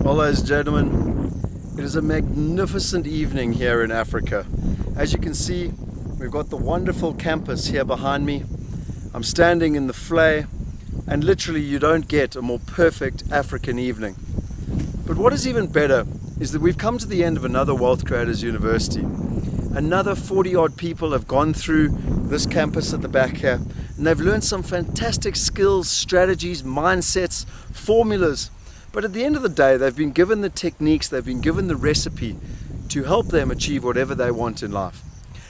Well, ladies and gentlemen, it is a magnificent evening here in Africa. As you can see, we've got the wonderful campus here behind me. I'm standing in the Vlei, and literally you don't get a more perfect African evening. But what is even better is that we've come to the end of another Wealth Creators University. Another 40 odd people have gone through this campus at the back here, and they've learned some fantastic skills, strategies, mindsets, formulas. But at the end of the day, they've been given the techniques, they've been given the recipe to help them achieve whatever they want in life.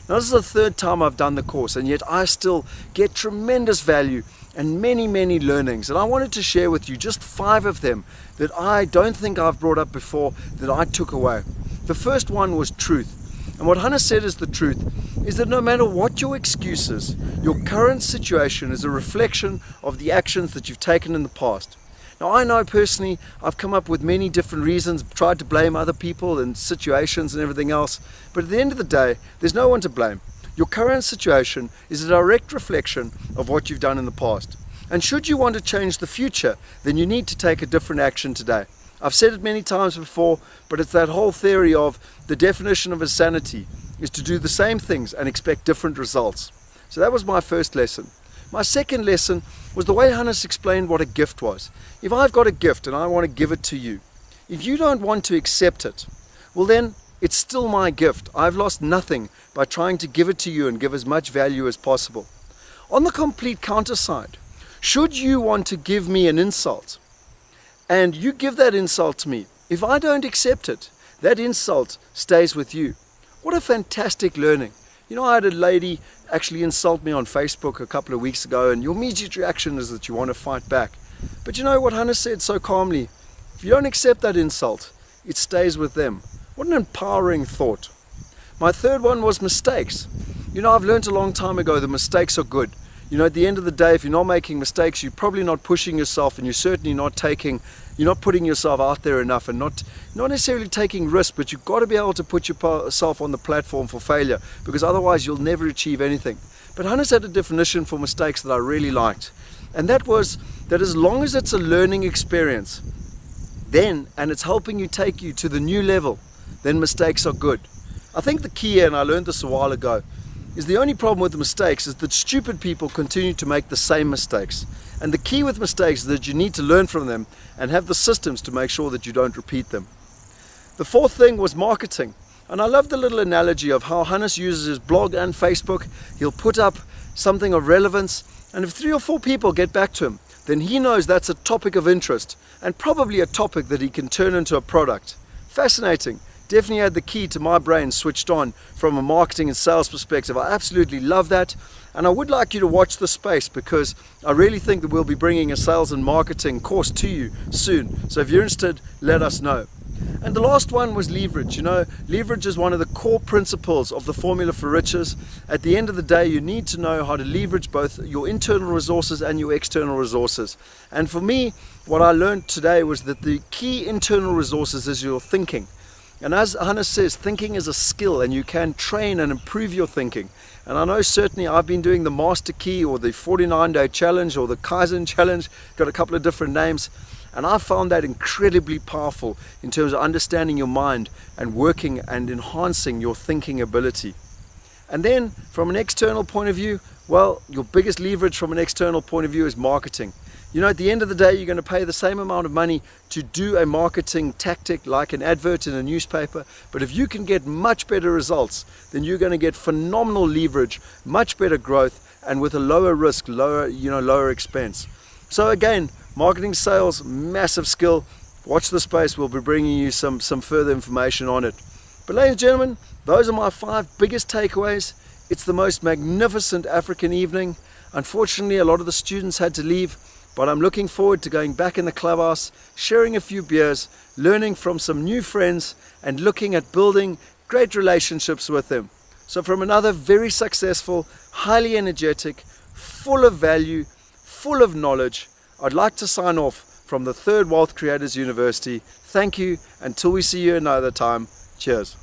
Now, this is the third time I've done the course, and yet I still get tremendous value and many learnings. And I wanted to share with you just 5 of them that I don't think I've brought up before that I took away. The first one was truth. And what Hannah said is the truth, is that no matter what your excuse is, your current situation is a reflection of the actions that you've taken in the past. Now, I know personally I've come up with many different reasons, tried to blame other people and situations and everything else, but at the end of the day, there's no one to blame. Your current situation is a direct reflection of what you've done in the past. And should you want to change the future, then you need to take a different action today. I've said it many times before, but it's that whole theory of the definition of insanity is to do the same things and expect different results. So that was my first lesson. My second lesson was the way Hannes explained what a gift was. If I've got a gift and I want to give it to you, if you don't want to accept it, well then it's still my gift. I've lost nothing by trying to give it to you and give as much value as possible. On the complete counter side, should you want to give me an insult and you give that insult to me, if I don't accept it, that insult stays with you. What a fantastic learning. You know, I had a lady actually insult me on Facebook a couple of weeks ago, and your immediate reaction is that you want to fight back. But you know what Hannah said so calmly? If you don't accept that insult, it stays with them. What an empowering thought. My third one was mistakes. You know, I've learned a long time ago that mistakes are good. You know, at the end of the day, if you're not making mistakes, you're probably not pushing yourself, and you're certainly not putting yourself out there enough, and not necessarily taking risks, but you've got to be able to put yourself on the platform for failure, because otherwise you'll never achieve anything. But Hannes had a definition for mistakes that I really liked, and that was that as long as it's a learning experience, then, and it's helping you take you to the new level, then mistakes are good. I think the key here, and I learned this a while ago, is the only problem with the mistakes is that stupid people continue to make the same mistakes. And the key with mistakes is that you need to learn from them and have the systems to make sure that you don't repeat them. The fourth thing was marketing. And I love the little analogy of how Hannes uses his blog and Facebook. He'll put up something of relevance, and if 3 or 4 people get back to him, then he knows that's a topic of interest and probably a topic that he can turn into a product. Fascinating. Definitely had the key to my brain switched on from a marketing and sales perspective. I absolutely love that, and I would like you to watch the space, because I really think that we'll be bringing a sales and marketing course to you soon. So if you're interested, let us know. And the last one was leverage. You know, leverage is one of the core principles of the Formula for Riches. At the end of the day, you need to know how to leverage both your internal resources and your external resources. And for me, what I learned today was that the key internal resources is your thinking. And as Hannes says, thinking is a skill, and you can train and improve your thinking. And I know certainly I've been doing the Master Key or the 49-day challenge or the Kaizen challenge, got a couple of different names, and I found that incredibly powerful in terms of understanding your mind and working and enhancing your thinking ability. And then from an external point of view, well, your biggest leverage from an external point of view is marketing. You know, at the end of the day, you're going to pay the same amount of money to do a marketing tactic like an advert in a newspaper. But if you can get much better results, then you're going to get phenomenal leverage, much better growth, and with a lower risk, lower expense. So again, marketing, sales, massive skill. Watch the space. We'll be bringing you some further information on it. But ladies and gentlemen, those are my 5 biggest takeaways. It's the most magnificent African evening. Unfortunately, a lot of the students had to leave. But I'm looking forward to going back in the clubhouse, sharing a few beers, learning from some new friends, and looking at building great relationships with them. So from another very successful, highly energetic, full of value, full of knowledge, I'd like to sign off from the 3rd Wealth Creators University. Thank you. Until we see you another time. Cheers.